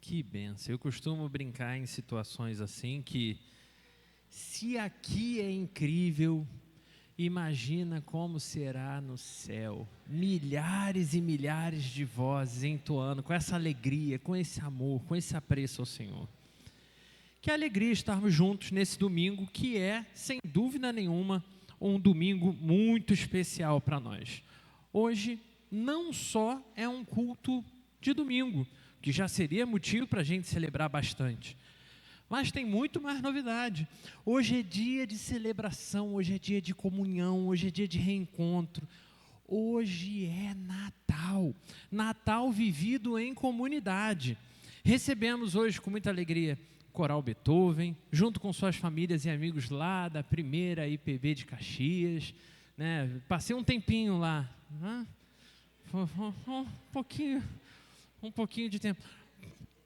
Que bênção. Eu costumo brincar em situações assim que, se aqui é incrível, imagina como será no céu. Milhares e milhares de vozes entoando com essa alegria, com esse amor, com esse apreço ao Senhor. Que alegria estarmos juntos nesse domingo, que é, sem dúvida nenhuma, um domingo muito especial para nós. Hoje, não só é um culto de domingo, que já seria motivo para a gente celebrar bastante, mas tem muito mais novidade. Hoje é dia de celebração, hoje é dia de comunhão, hoje é dia de reencontro. Hoje é Natal, Natal vivido em comunidade. Recebemos hoje com muita alegria Coral Beethoven, junto com suas famílias e amigos lá da primeira IPB de Caxias, né? Passei um tempinho lá, né? Um pouquinho de tempo.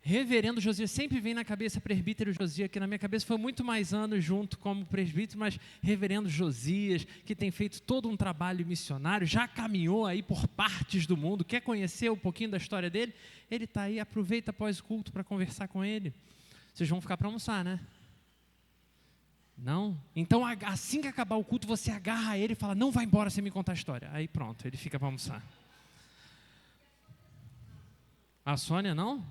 Reverendo Josias, sempre vem na cabeça presbítero Josias, que na minha cabeça foi muito mais anos junto como presbítero, mas reverendo Josias, que tem feito todo um trabalho missionário, já caminhou aí por partes do mundo, quer conhecer um pouquinho da história dele? Ele está aí, aproveita após o culto para conversar com ele. Vocês vão ficar para almoçar, né? Não? Então, assim que acabar o culto, você agarra ele e fala, não vai embora sem me contar a história. Aí pronto, ele fica para almoçar. A Sônia não?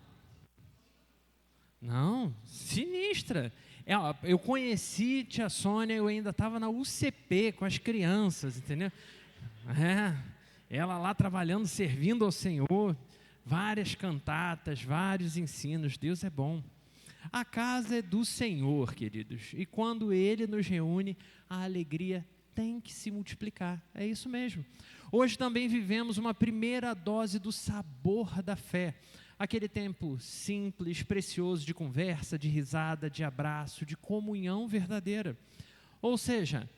Não, sinistra. Eu conheci tia Sônia, eu ainda estava na UCP com as crianças, entendeu? Ela lá trabalhando, servindo ao Senhor, várias cantatas, vários ensinos, Deus é bom. A casa é do Senhor, queridos, e quando Ele nos reúne, a alegria tem que se multiplicar, é isso mesmo. Hoje também vivemos uma primeira dose do sabor da fé, aquele tempo simples, precioso de conversa, de risada, de abraço, de comunhão verdadeira. Ou seja,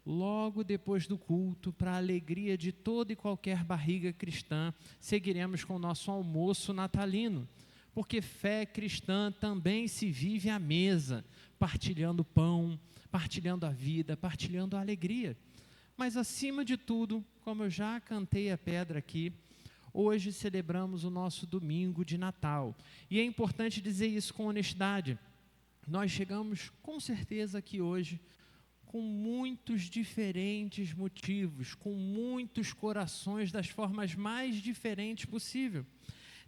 logo depois do culto, para a alegria de toda e qualquer barriga cristã, seguiremos com o nosso almoço natalino, porque fé cristã também se vive à mesa, partilhando pão, partilhando a vida, partilhando a alegria. Mas acima de tudo, como eu já cantei a pedra aqui, hoje celebramos o nosso domingo de Natal. E é importante dizer isso com honestidade. Nós chegamos com certeza aqui hoje com muitos diferentes motivos, com muitos corações das formas mais diferentes possível.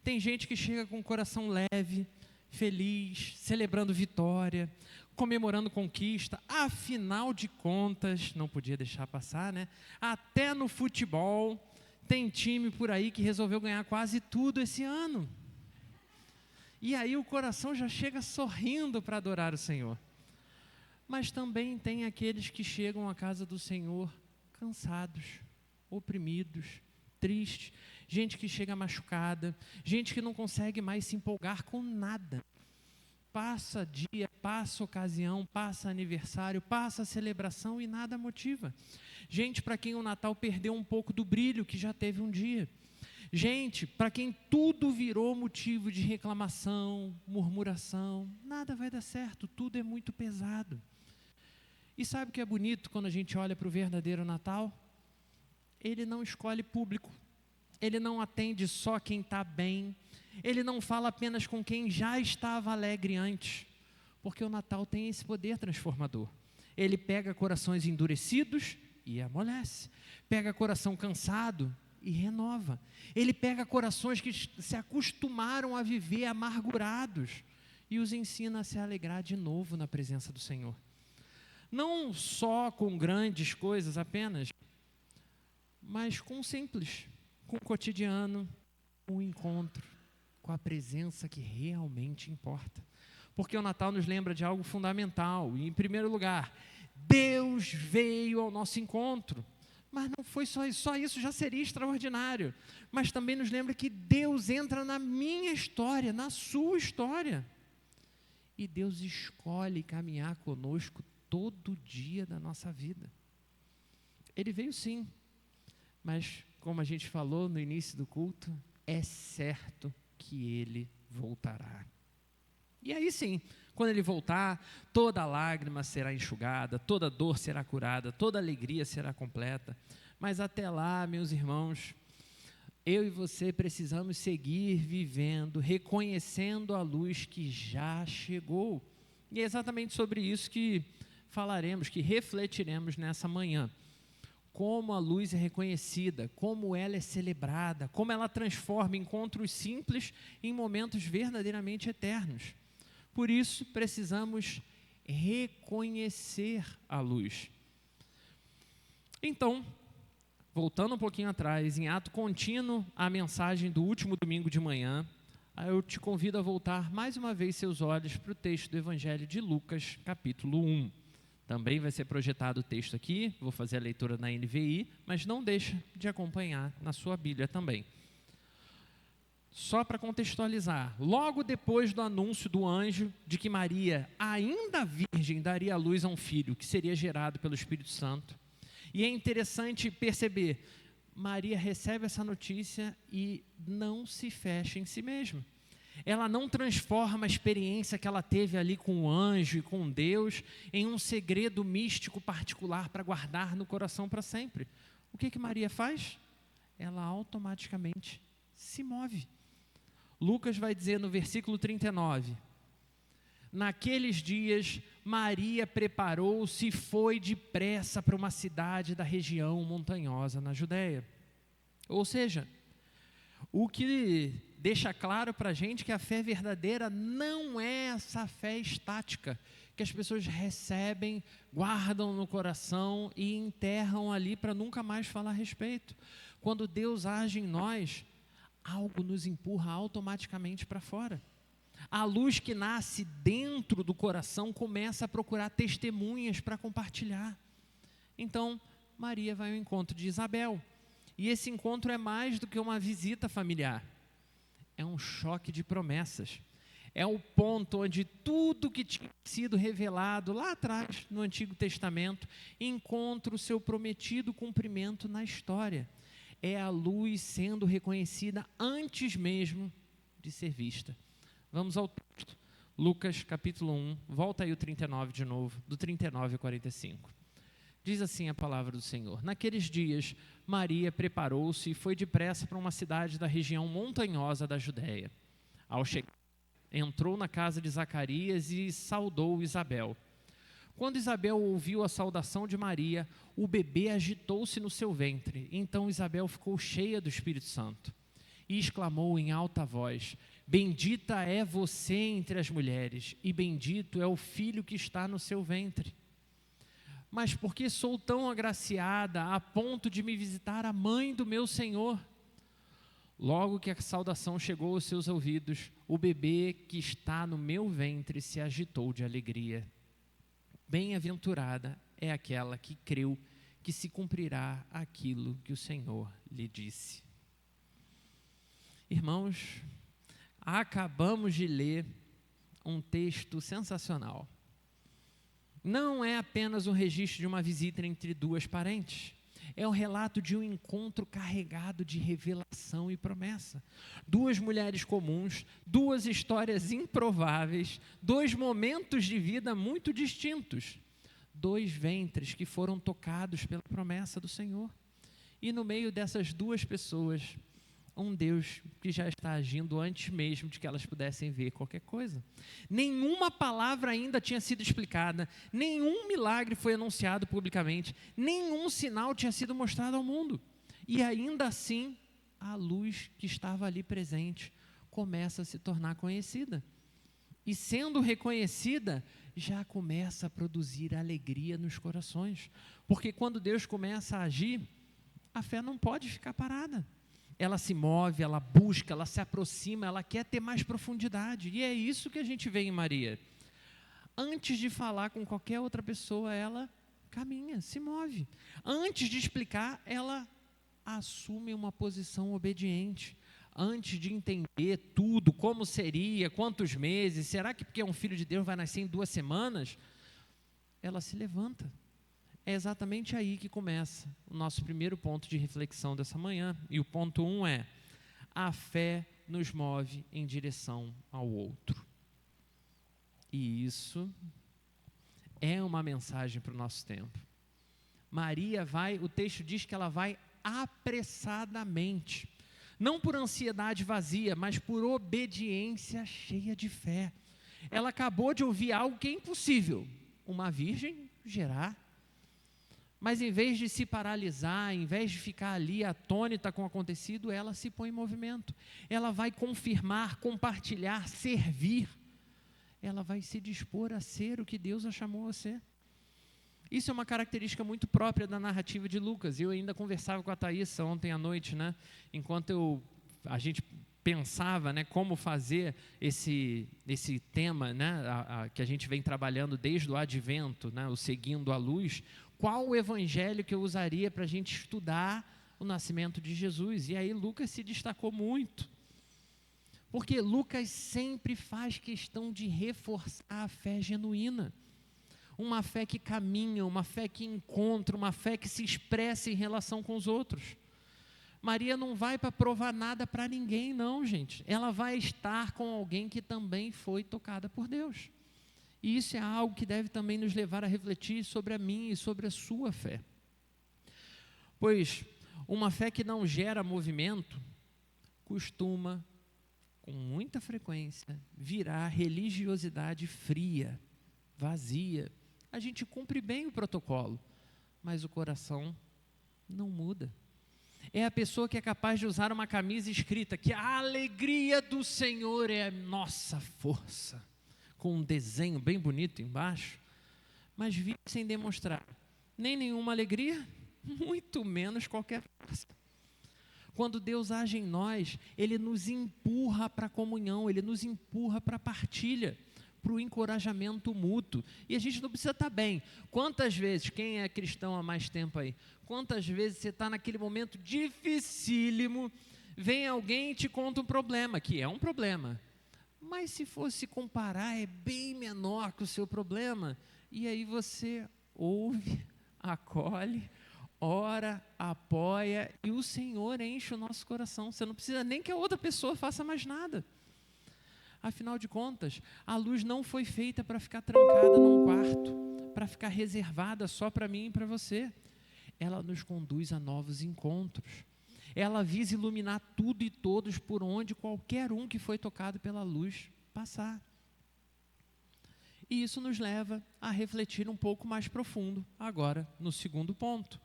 Tem gente que chega com o coração leve, feliz, celebrando vitória, comemorando conquista. Afinal de contas, não podia deixar passar, né? Até no futebol, tem time por aí que resolveu ganhar quase tudo esse ano. E aí o coração já chega sorrindo para adorar o Senhor. Mas também tem aqueles que chegam à casa do Senhor cansados, oprimidos, tristes. Gente que chega machucada, gente que não consegue mais se empolgar com nada. Passa dia, passa ocasião, passa aniversário, passa celebração e nada motiva. Gente para quem o Natal perdeu um pouco do brilho que já teve um dia. Gente para quem tudo virou motivo de reclamação, murmuração. Nada vai dar certo, tudo é muito pesado. E sabe o que é bonito quando a gente olha para o verdadeiro Natal? Ele não escolhe público. Ele não atende só quem está bem. Ele não fala apenas com quem já estava alegre antes. Porque o Natal tem esse poder transformador. Ele pega corações endurecidos e amolece. Pega coração cansado e renova. Ele pega corações que se acostumaram a viver amargurados e os ensina a se alegrar de novo na presença do Senhor. Não só com grandes coisas apenas, mas com simples, com o cotidiano, com o encontro, com a presença que realmente importa. Porque o Natal nos lembra de algo fundamental. E, em primeiro lugar, Deus veio ao nosso encontro. Mas não foi só isso já seria extraordinário. Mas também nos lembra que Deus entra na minha história, na sua história. E Deus escolhe caminhar conosco todo dia da nossa vida. Ele veio sim, mas como a gente falou no início do culto, é certo que Ele voltará. E aí sim, quando Ele voltar, toda lágrima será enxugada, toda dor será curada, toda alegria será completa. Mas até lá, meus irmãos, eu e você precisamos seguir vivendo, reconhecendo a luz que já chegou. E é exatamente sobre isso que falaremos, que refletiremos nessa manhã. Como a luz é reconhecida, como ela é celebrada, como ela transforma encontros simples em momentos verdadeiramente eternos. Por isso, precisamos reconhecer a luz. Então, voltando um pouquinho atrás, em ato contínuo à mensagem do último domingo de manhã, eu te convido a voltar mais uma vez seus olhos para o texto do Evangelho de Lucas, capítulo 1. Também vai ser projetado o texto aqui, vou fazer a leitura na NVI, mas não deixa de acompanhar na sua Bíblia também. Só para contextualizar, logo depois do anúncio do anjo de que Maria, ainda virgem, daria à luz a um filho que seria gerado pelo Espírito Santo. E é interessante perceber, Maria recebe essa notícia e não se fecha em si mesma. Ela não transforma a experiência que ela teve ali com o anjo e com Deus em um segredo místico particular para guardar no coração para sempre. O que Maria faz? Ela automaticamente se move. Lucas vai dizer no versículo 39, naqueles dias, Maria preparou-se e foi depressa para uma cidade da região montanhosa na Judéia. Ou seja, o que deixa claro para a gente que a fé verdadeira não é essa fé estática, que as pessoas recebem, guardam no coração e enterram ali para nunca mais falar a respeito. Quando Deus age em nós, algo nos empurra automaticamente para fora. A luz que nasce dentro do coração começa a procurar testemunhas para compartilhar. Então, Maria vai ao encontro de Isabel. E esse encontro é mais do que uma visita familiar. É um choque de promessas. É o ponto onde tudo que tinha sido revelado lá atrás, no Antigo Testamento, encontra o seu prometido cumprimento na história. É a luz sendo reconhecida antes mesmo de ser vista. Vamos ao texto. Lucas capítulo 1, volta aí o 39 de novo, do 39 ao 45. Diz assim a palavra do Senhor: naqueles dias, Maria preparou-se e foi depressa para uma cidade da região montanhosa da Judéia. Ao chegar, entrou na casa de Zacarias e saudou Isabel. Quando Isabel ouviu a saudação de Maria, o bebê agitou-se no seu ventre. Então Isabel ficou cheia do Espírito Santo e exclamou em alta voz: bendita é você entre as mulheres, e bendito é o filho que está no seu ventre. Mas por que sou tão agraciada a ponto de me visitar a mãe do meu Senhor? Logo que a saudação chegou aos seus ouvidos, o bebê que está no meu ventre se agitou de alegria. Bem-aventurada é aquela que creu que se cumprirá aquilo que o Senhor lhe disse. Irmãos, acabamos de ler um texto sensacional. Não é apenas um registro de uma visita entre duas parentes. É um relato de um encontro carregado de revelação e promessa. Duas mulheres comuns, duas histórias improváveis, dois momentos de vida muito distintos. Dois ventres que foram tocados pela promessa do Senhor. E no meio dessas duas pessoas, um Deus que já está agindo antes mesmo de que elas pudessem ver qualquer coisa. Nenhuma palavra ainda tinha sido explicada, nenhum milagre foi anunciado publicamente, nenhum sinal tinha sido mostrado ao mundo. E ainda assim, a luz que estava ali presente começa a se tornar conhecida. E sendo reconhecida, já começa a produzir alegria nos corações. Porque quando Deus começa a agir, a fé não pode ficar parada. Ela se move, ela busca, ela se aproxima, ela quer ter mais profundidade. E é isso que a gente vê em Maria. Antes de falar com qualquer outra pessoa, ela caminha, se move. Antes de explicar, ela assume uma posição obediente. Antes de entender tudo, como seria, quantos meses, será que porque é um filho de Deus vai nascer em 2 semanas? Ela se levanta. É exatamente aí que começa o nosso primeiro ponto de reflexão dessa manhã. E o ponto 1 é: a fé nos move em direção ao outro. E isso é uma mensagem para o nosso tempo. Maria vai, o texto diz que ela vai apressadamente. Não por ansiedade vazia, mas por obediência cheia de fé. Ela acabou de ouvir algo que é impossível, uma virgem gerar. Mas em vez de se paralisar, em vez de ficar ali atônita com o acontecido, ela se põe em movimento. Ela vai confirmar, compartilhar, servir. Ela vai se dispor a ser o que Deus a chamou a ser. Isso é uma característica muito própria da narrativa de Lucas. Eu ainda conversava com a Thaís ontem à noite, né? Enquanto a gente pensava, né, como fazer esse tema, né, que a gente vem trabalhando desde o advento, né, o seguindo a luz. Qual o evangelho que eu usaria para a gente estudar o nascimento de Jesus? E aí Lucas se destacou muito. Porque Lucas sempre faz questão de reforçar a fé genuína. Uma fé que caminha, uma fé que encontra, uma fé que se expressa em relação com os outros. Maria não vai para provar nada para ninguém, não, gente. Ela vai estar com alguém que também foi tocada por Deus. E isso é algo que deve também nos levar a refletir sobre a minha e sobre a sua fé. Pois uma fé que não gera movimento costuma, com muita frequência, virar religiosidade fria, vazia. A gente cumpre bem o protocolo, mas o coração não muda. É a pessoa que é capaz de usar uma camisa escrita que a alegria do Senhor é a nossa força, com um desenho bem bonito embaixo, mas vive sem demonstrar nem nenhuma alegria, muito menos qualquer força. Quando Deus age em nós, Ele nos empurra para a comunhão, Ele nos empurra para a partilha, para o encorajamento mútuo. E a gente não precisa estar bem. Quantas vezes, quem é cristão há mais tempo aí, quantas vezes você está naquele momento dificílimo, vem alguém e te conta um problema, que é um problema, mas se fosse comparar, é bem menor que o seu problema, e aí você ouve, acolhe, ora, apoia, e o Senhor enche o nosso coração. Você não precisa nem que a outra pessoa faça mais nada. Afinal de contas, a luz não foi feita para ficar trancada num quarto, para ficar reservada só para mim e para você. Ela nos conduz a novos encontros. Ela visa iluminar tudo e todos por onde qualquer um que foi tocado pela luz passar. E isso nos leva a refletir um pouco mais profundo, agora no segundo ponto.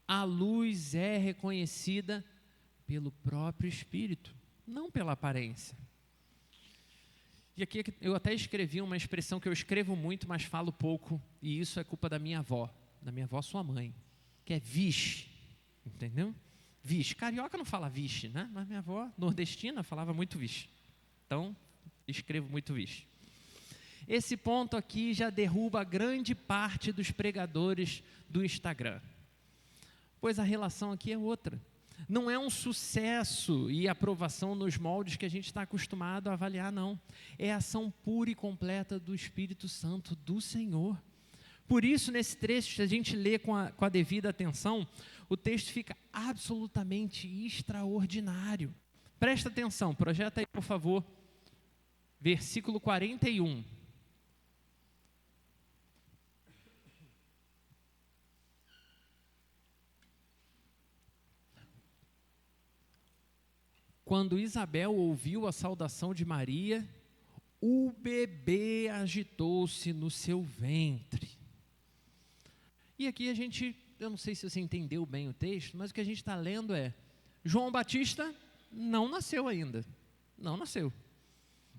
A luz é reconhecida pelo próprio Espírito, não pela aparência. E aqui eu até escrevi uma expressão que eu escrevo muito, mas falo pouco, e isso é culpa da minha avó, sua mãe, que é vixe, entendeu? Vixe, carioca não fala vixe, né? Mas minha avó nordestina falava muito vixe, então escrevo muito vixe. Esse ponto aqui já derruba grande parte dos pregadores do Instagram, pois a relação aqui é outra. Não é um sucesso e aprovação nos moldes que a gente está acostumado a avaliar, não. É a ação pura e completa do Espírito Santo, do Senhor. Por isso, nesse trecho, se a gente lê com a devida atenção, o texto fica absolutamente extraordinário. Presta atenção, projeta aí, por favor, versículo 41. Quando Isabel ouviu a saudação de Maria, o bebê agitou-se no seu ventre. E aqui eu não sei se você entendeu bem o texto, mas o que a gente está lendo é, João Batista não nasceu ainda, não nasceu.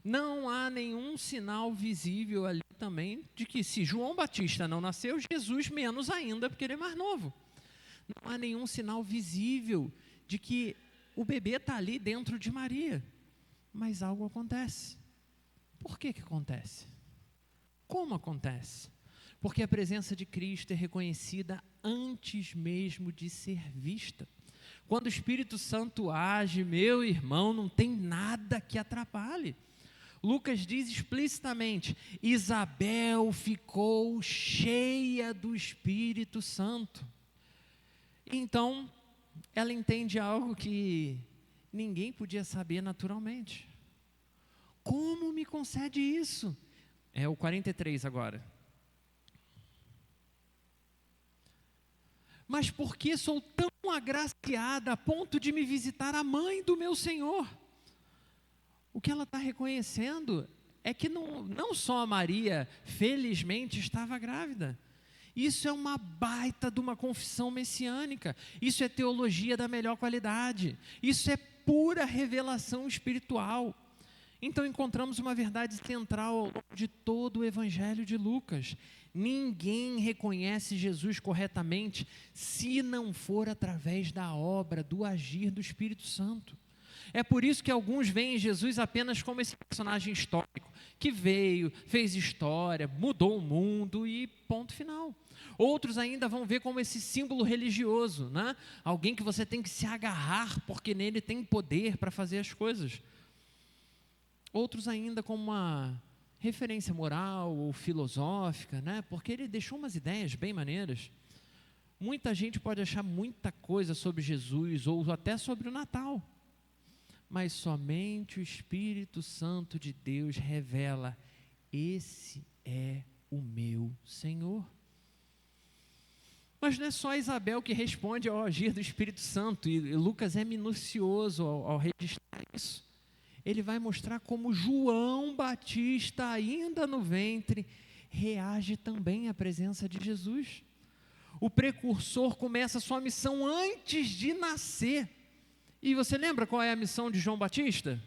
Não há nenhum sinal visível ali também de que se João Batista não nasceu, Jesus menos ainda, porque ele é mais novo. Não há nenhum sinal visível de que o bebê está ali dentro de Maria, mas algo acontece. Por que acontece? Como acontece? Porque a presença de Cristo é reconhecida antes mesmo de ser vista. Quando o Espírito Santo age, meu irmão, não tem nada que atrapalhe. Lucas diz explicitamente, Isabel ficou cheia do Espírito Santo. Então, ela entende algo que ninguém podia saber naturalmente. Como me concede isso? É o 43 agora. Mas por que sou tão tão agraciada a ponto de me visitar a mãe do meu Senhor. O que ela está reconhecendo é que não só a Maria, felizmente, estava grávida. Isso é uma baita de uma confissão messiânica. Isso é teologia da melhor qualidade. Isso é pura revelação espiritual. Então encontramos uma verdade central ao longo de todo o Evangelho de Lucas. Ninguém reconhece Jesus corretamente se não for através da obra, do agir do Espírito Santo. É por isso que alguns veem Jesus apenas como esse personagem histórico, que veio, fez história, mudou o mundo e ponto final. Outros ainda vão ver como esse símbolo religioso, né? Alguém que você tem que se agarrar, porque nele tem poder para fazer as coisas. Outros ainda como uma referência moral ou filosófica, né? Porque ele deixou umas ideias bem maneiras. Muita gente pode achar muita coisa sobre Jesus ou até sobre o Natal, mas somente o Espírito Santo de Deus revela: esse é o meu Senhor. Mas não é só Isabel que responde ao agir do Espírito Santo, e Lucas é minucioso ao registrar isso. Ele vai mostrar como João Batista, ainda no ventre, reage também à presença de Jesus. O precursor começa a sua missão antes de nascer. E você lembra qual é a missão de João Batista?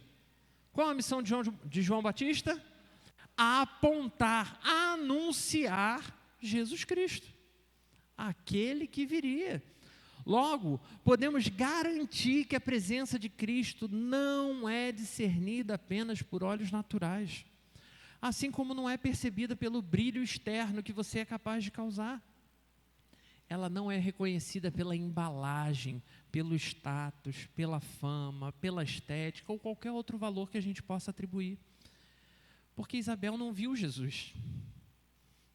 Qual a missão de João Batista? Apontar, anunciar Jesus Cristo, aquele que viria. Logo, podemos garantir que a presença de Cristo não é discernida apenas por olhos naturais, assim como não é percebida pelo brilho externo que você é capaz de causar. Ela não é reconhecida pela embalagem, pelo status, pela fama, pela estética ou qualquer outro valor que a gente possa atribuir. Porque Isabel não viu Jesus.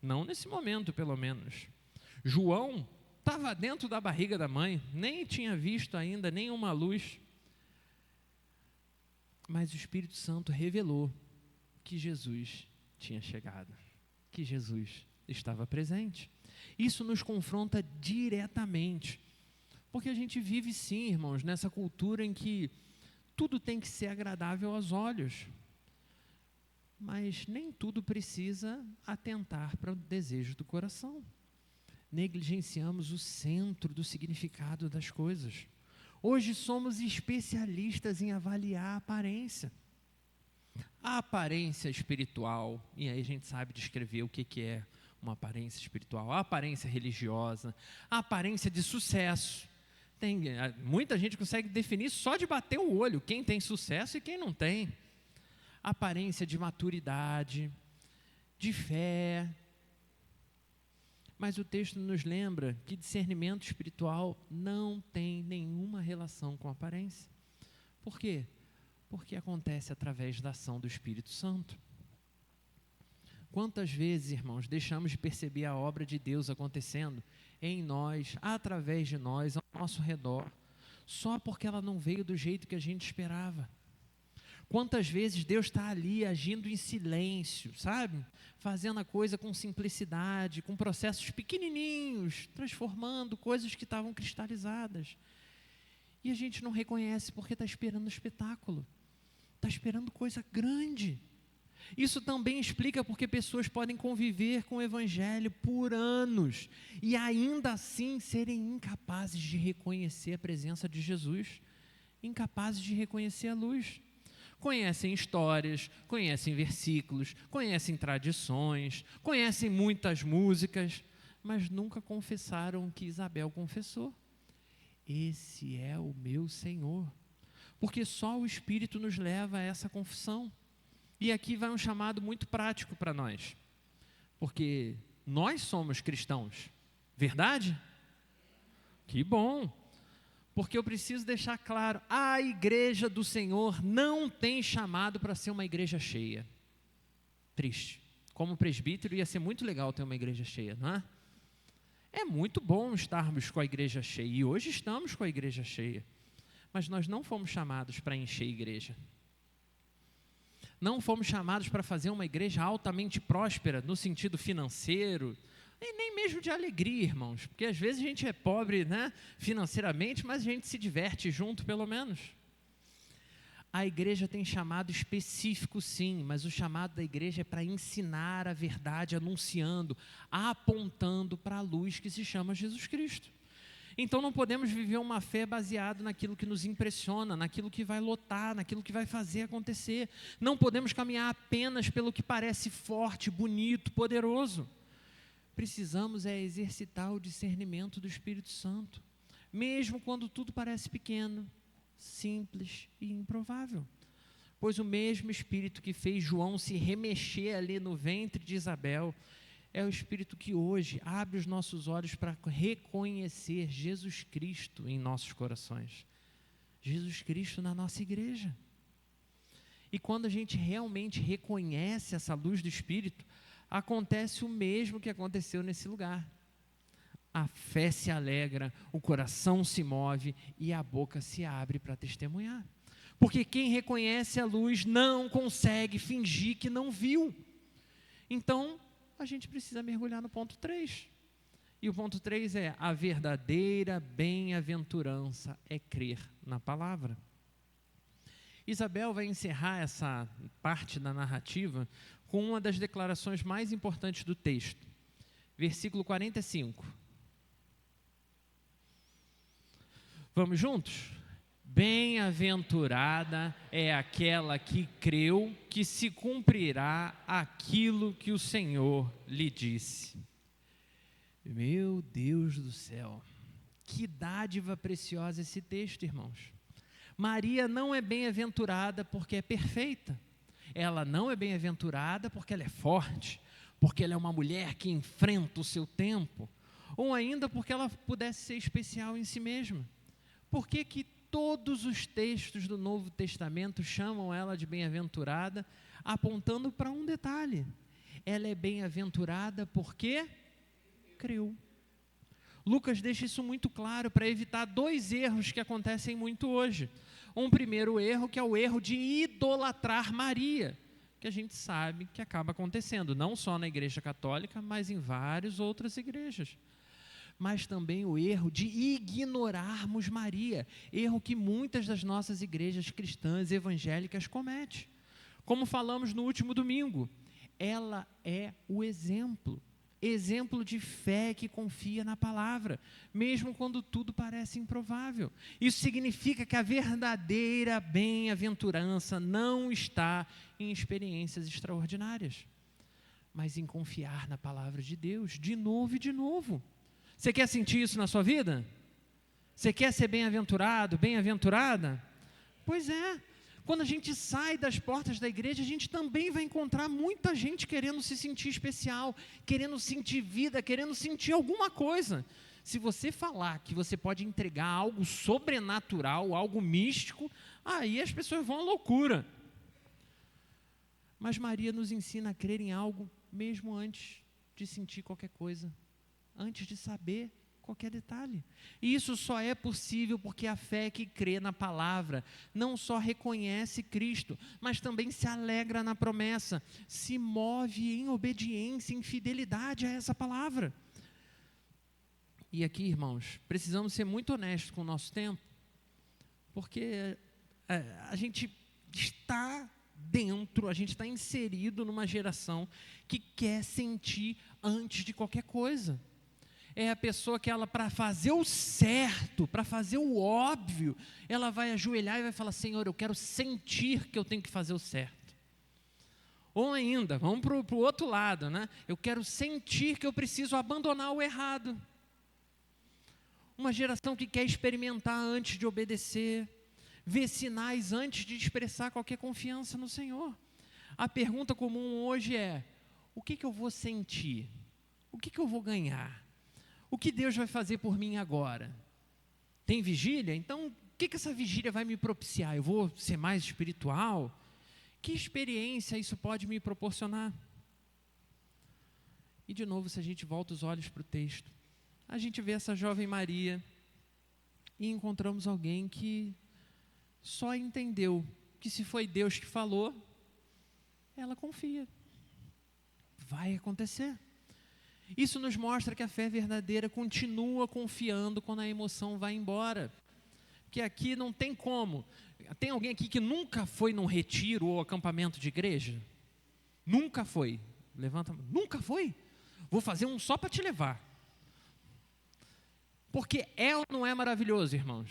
Não nesse momento, pelo menos. João estava dentro da barriga da mãe, nem tinha visto ainda nenhuma luz. Mas o Espírito Santo revelou que Jesus tinha chegado, que Jesus estava presente. Isso nos confronta diretamente, porque a gente vive sim, irmãos, nessa cultura em que tudo tem que ser agradável aos olhos, mas nem tudo precisa atentar para o desejo do coração. Negligenciamos o centro do significado das coisas. Hoje somos especialistas em avaliar a aparência. A aparência espiritual, e aí a gente sabe descrever o que é uma aparência espiritual, a aparência religiosa, a aparência de sucesso. Muita gente consegue definir só de bater o olho quem tem sucesso e quem não tem. A aparência de maturidade, de fé. Mas o texto nos lembra que discernimento espiritual não tem nenhuma relação com a aparência. Por quê? Porque acontece através da ação do Espírito Santo. Quantas vezes, irmãos, deixamos de perceber a obra de Deus acontecendo em nós, através de nós, ao nosso redor, só porque ela não veio do jeito que a gente esperava? Quantas vezes Deus está ali agindo em silêncio, sabe? Fazendo a coisa com simplicidade, com processos pequenininhos, transformando coisas que estavam cristalizadas. E a gente não reconhece porque está esperando espetáculo, está esperando coisa grande. Isso também explica porque pessoas podem conviver com o Evangelho por anos e ainda assim serem incapazes de reconhecer a presença de Jesus, incapazes de reconhecer a luz. Conhecem histórias, conhecem versículos, conhecem tradições, conhecem muitas músicas, mas nunca confessaram o que Isabel confessou: esse é o meu Senhor. Porque só o Espírito nos leva a essa confissão. E aqui vai um chamado muito prático para nós, porque nós somos cristãos, verdade? Que bom, porque eu preciso deixar claro, a igreja do Senhor não tem chamado para ser uma igreja cheia. Triste. Como presbítero ia ser muito legal ter uma igreja cheia, não é? É muito bom estarmos com a igreja cheia, e hoje estamos com a igreja cheia, mas nós não fomos chamados para encher a igreja. Não fomos chamados para fazer uma igreja altamente próspera, no sentido financeiro, E nem mesmo de alegria, irmãos, porque às vezes a gente é pobre, né, financeiramente, mas a gente se diverte junto, pelo menos. A igreja tem chamado específico, sim, mas o chamado da igreja é para ensinar a verdade, anunciando, apontando para a luz que se chama Jesus Cristo. Então não podemos viver uma fé baseada naquilo que nos impressiona, naquilo que vai lotar, naquilo que vai fazer acontecer. Não podemos caminhar apenas pelo que parece forte, bonito, poderoso. Precisamos exercitar o discernimento do Espírito Santo, mesmo quando tudo parece pequeno, simples e improvável. Pois o mesmo Espírito que fez João se remexer ali no ventre de Isabel, é o Espírito que hoje abre os nossos olhos para reconhecer Jesus Cristo em nossos corações. Jesus Cristo na nossa igreja. E quando a gente realmente reconhece essa luz do Espírito, acontece o mesmo que aconteceu nesse lugar. A fé se alegra, o coração se move e a boca se abre para testemunhar. Porque quem reconhece a luz não consegue fingir que não viu. Então, a gente precisa mergulhar no ponto 3. E o ponto 3 é: a verdadeira bem-aventurança é crer na palavra. Isabel vai encerrar essa parte da narrativa com uma das declarações mais importantes do texto. Versículo 45. Vamos juntos? Bem-aventurada é aquela que creu que se cumprirá aquilo que o Senhor lhe disse. Meu Deus do céu, que dádiva preciosa esse texto, irmãos. Maria não é bem-aventurada porque é perfeita. Ela não é bem-aventurada porque ela é forte, porque ela é uma mulher que enfrenta o seu tempo, ou ainda porque ela pudesse ser especial em si mesma. Por que que todos os textos do Novo Testamento chamam ela de bem-aventurada, apontando para um detalhe? Ela é bem-aventurada porque creu. Lucas deixa isso muito claro para evitar 2 erros que acontecem muito hoje. Um primeiro erro, que é o erro de idolatrar Maria, que a gente sabe que acaba acontecendo, não só na Igreja Católica, mas em várias outras igrejas. Mas também o erro de ignorarmos Maria, erro que muitas das nossas igrejas cristãs evangélicas cometem. Como falamos no último domingo, ela é o exemplo de fé que confia na palavra, mesmo quando tudo parece improvável. Isso significa que a verdadeira bem-aventurança não está em experiências extraordinárias, mas em confiar na palavra de Deus, de novo e de novo. Você quer sentir isso na sua vida? Você quer ser bem-aventurado, bem-aventurada? Pois é. Quando a gente sai das portas da igreja, a gente também vai encontrar muita gente querendo se sentir especial, querendo sentir vida, querendo sentir alguma coisa. Se você falar que você pode entregar algo sobrenatural, algo místico, aí as pessoas vão à loucura. Mas Maria nos ensina a crer em algo mesmo antes de sentir qualquer coisa, antes de saber qualquer detalhe. E isso só é possível porque a fé que crê na palavra não só reconhece Cristo, mas também se alegra na promessa, se move em obediência, em fidelidade a essa palavra. E aqui, irmãos, precisamos ser muito honestos com o nosso tempo, porque a gente está dentro, a gente está inserido numa geração que quer sentir antes de qualquer coisa. É a pessoa que ela, para fazer o certo, para fazer o óbvio, ela vai ajoelhar e vai falar: Senhor, eu quero sentir que eu tenho que fazer o certo. Ou ainda, vamos para o outro lado, né? Eu quero sentir que eu preciso abandonar o errado. Uma geração que quer experimentar antes de obedecer, ver sinais antes de expressar qualquer confiança no Senhor. A pergunta comum hoje é: o que eu vou sentir? O que eu vou ganhar? O que Deus vai fazer por mim agora? Tem vigília? Então, o que essa vigília vai me propiciar? Eu vou ser mais espiritual? Que experiência isso pode me proporcionar? E de novo, se a gente volta os olhos para o texto, a gente vê essa jovem Maria e encontramos alguém que só entendeu que se foi Deus que falou, ela confia. Vai acontecer. Isso nos mostra que a fé verdadeira continua confiando quando a emoção vai embora. Porque aqui não tem como. Tem alguém aqui que nunca foi num retiro ou acampamento de igreja? Nunca foi. Levanta a mão. Nunca foi? Vou fazer um só para te levar. Porque é ou não é maravilhoso, irmãos?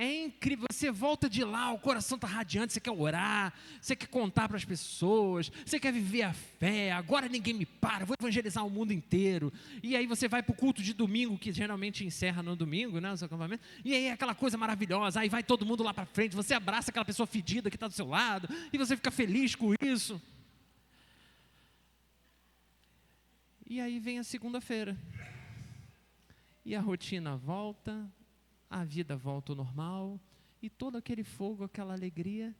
É incrível, você volta de lá, o coração está radiante, você quer orar, você quer contar para as pessoas, você quer viver a fé, agora ninguém me para, vou evangelizar o mundo inteiro. E aí você vai para o culto de domingo, que geralmente encerra no domingo, né, o seu acampamento, e aí é aquela coisa maravilhosa, aí vai todo mundo lá para frente, você abraça aquela pessoa fedida que está do seu lado, e você fica feliz com isso. E aí vem a segunda-feira, e a rotina volta, a vida volta ao normal, e todo aquele fogo, aquela alegria,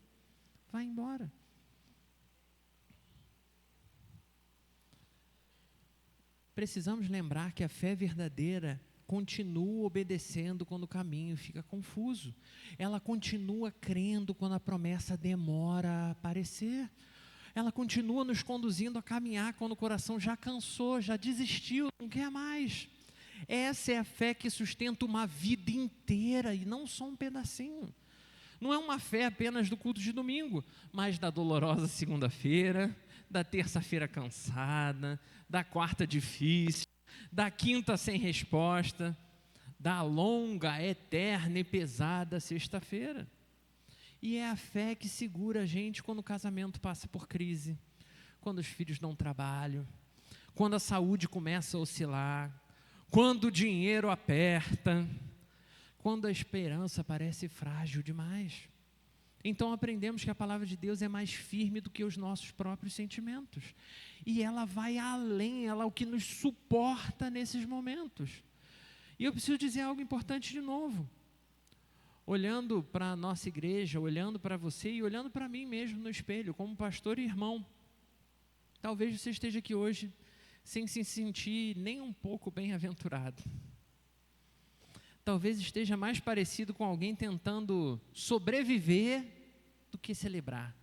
vai embora. Precisamos lembrar que a fé verdadeira continua obedecendo quando o caminho fica confuso. Ela continua crendo quando a promessa demora a aparecer. Ela continua nos conduzindo a caminhar quando o coração já cansou, já desistiu, não quer mais. Essa é a fé que sustenta uma vida inteira e não só um pedacinho. Não é uma fé apenas do culto de domingo, mas da dolorosa segunda-feira, da terça-feira cansada, da quarta difícil, da quinta sem resposta, da longa, eterna e pesada sexta-feira. E é a fé que segura a gente quando o casamento passa por crise, quando os filhos não trabalham, quando a saúde começa a oscilar, quando o dinheiro aperta, quando a esperança parece frágil demais. Então aprendemos que a palavra de Deus é mais firme do que os nossos próprios sentimentos. E ela vai além, ela é o que nos suporta nesses momentos. E eu preciso dizer algo importante de novo. Olhando para a nossa igreja, olhando para você e olhando para mim mesmo no espelho, como pastor e irmão. Talvez você esteja aqui hoje sem se sentir nem um pouco bem-aventurado. Talvez esteja mais parecido com alguém tentando sobreviver do que celebrar.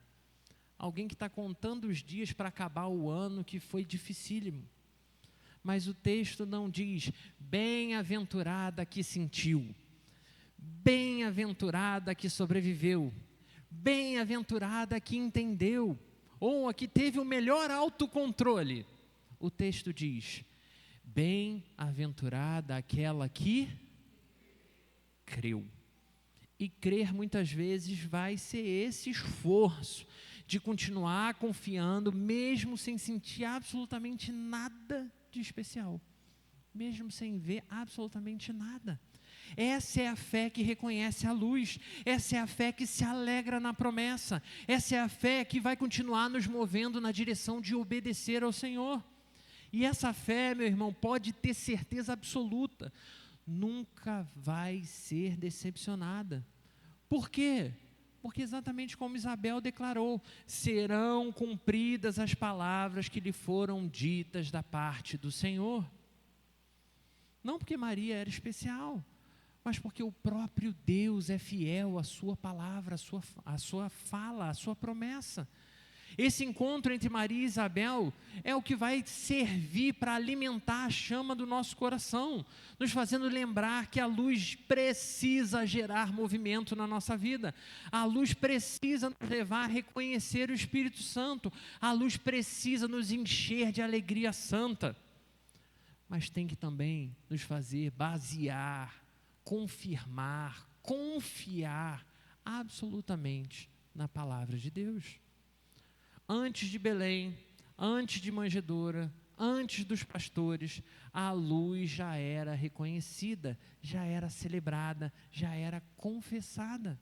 Alguém que está contando os dias para acabar o ano que foi dificílimo. Mas o texto não diz, bem-aventurada que sentiu, bem-aventurada que sobreviveu, bem-aventurada que entendeu, ou a que teve o melhor autocontrole. O texto diz, bem-aventurada aquela que creu. E crer muitas vezes vai ser esse esforço de continuar confiando, mesmo sem sentir absolutamente nada de especial, mesmo sem ver absolutamente nada. Essa é a fé que reconhece a luz, essa é a fé que se alegra na promessa, essa é a fé que vai continuar nos movendo na direção de obedecer ao Senhor. E essa fé, meu irmão, pode ter certeza absoluta, nunca vai ser decepcionada. Por quê? Porque exatamente como Isabel declarou, serão cumpridas as palavras que lhe foram ditas da parte do Senhor. Não porque Maria era especial, mas porque o próprio Deus é fiel à sua palavra, à sua fala, à sua promessa. Esse encontro entre Maria e Isabel é o que vai servir para alimentar a chama do nosso coração, nos fazendo lembrar que a luz precisa gerar movimento na nossa vida, a luz precisa nos levar a reconhecer o Espírito Santo, a luz precisa nos encher de alegria santa, mas tem que também nos fazer basear, confirmar, confiar absolutamente na palavra de Deus. Antes de Belém, antes de Manjedoura, antes dos pastores, a luz já era reconhecida, já era celebrada, já era confessada.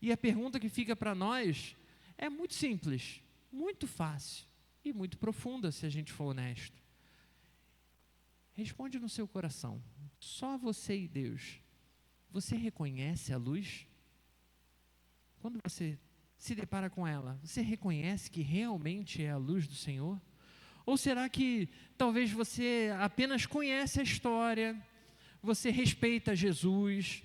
E a pergunta que fica para nós é muito simples, muito fácil e muito profunda, se a gente for honesto. Responde no seu coração, só você e Deus. Você reconhece a luz? Quando você se depara com ela, você reconhece que realmente é a luz do Senhor? Ou será que talvez você apenas conhece a história, você respeita Jesus?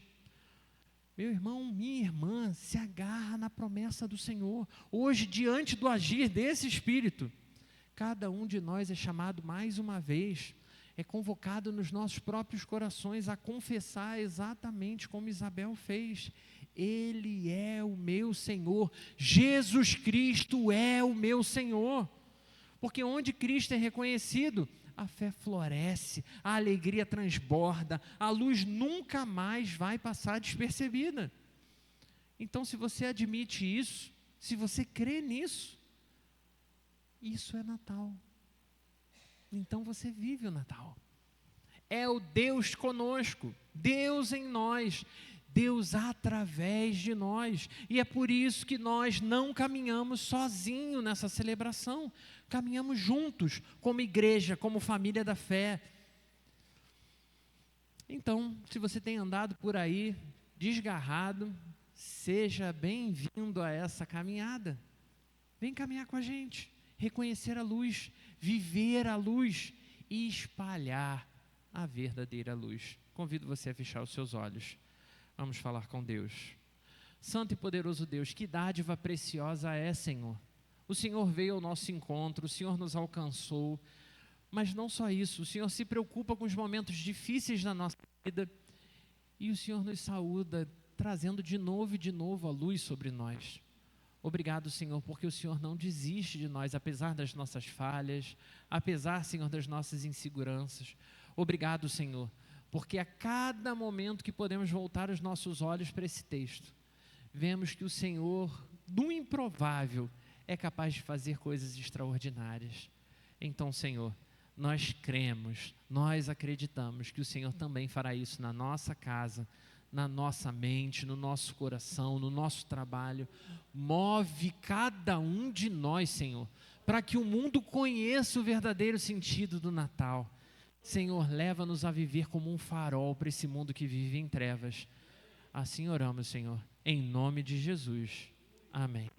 Meu irmão, minha irmã, se agarra na promessa do Senhor. Hoje, diante do agir desse Espírito, cada um de nós é chamado mais uma vez é convocado nos nossos próprios corações a confessar exatamente como Isabel fez. Ele é o meu Senhor, Jesus Cristo é o meu Senhor. Porque onde Cristo é reconhecido, a fé floresce, a alegria transborda, a luz nunca mais vai passar despercebida. Então, se você admite isso, se você crê nisso, isso é Natal. Então você vive o Natal. É o Deus conosco, Deus em nós, Deus através de nós. E é por isso que nós não caminhamos sozinhos nessa celebração. Caminhamos juntos, como igreja, como família da fé. Então, se você tem andado por aí desgarrado, seja bem-vindo a essa caminhada. Vem caminhar com a gente, reconhecer a luz, viver a luz e espalhar a verdadeira luz. Convido você a fechar os seus olhos. Vamos falar com Deus. Santo e poderoso Deus, que dádiva preciosa é, Senhor. O Senhor veio ao nosso encontro, o Senhor nos alcançou, mas não só isso, o Senhor se preocupa com os momentos difíceis da nossa vida e o Senhor nos saúda, trazendo de novo a luz sobre nós. Obrigado, Senhor, porque o Senhor não desiste de nós, apesar das nossas falhas, apesar, Senhor, das nossas inseguranças. Obrigado, Senhor, porque a cada momento que podemos voltar os nossos olhos para esse texto, vemos que o Senhor, do improvável, é capaz de fazer coisas extraordinárias. Então, Senhor, nós cremos, nós acreditamos que o Senhor também fará isso na nossa casa, na nossa mente, no nosso coração, no nosso trabalho. Move cada um de nós, Senhor, para que o mundo conheça o verdadeiro sentido do Natal. Senhor, leva-nos a viver como um farol para esse mundo que vive em trevas. Assim oramos, Senhor, em nome de Jesus. Amém.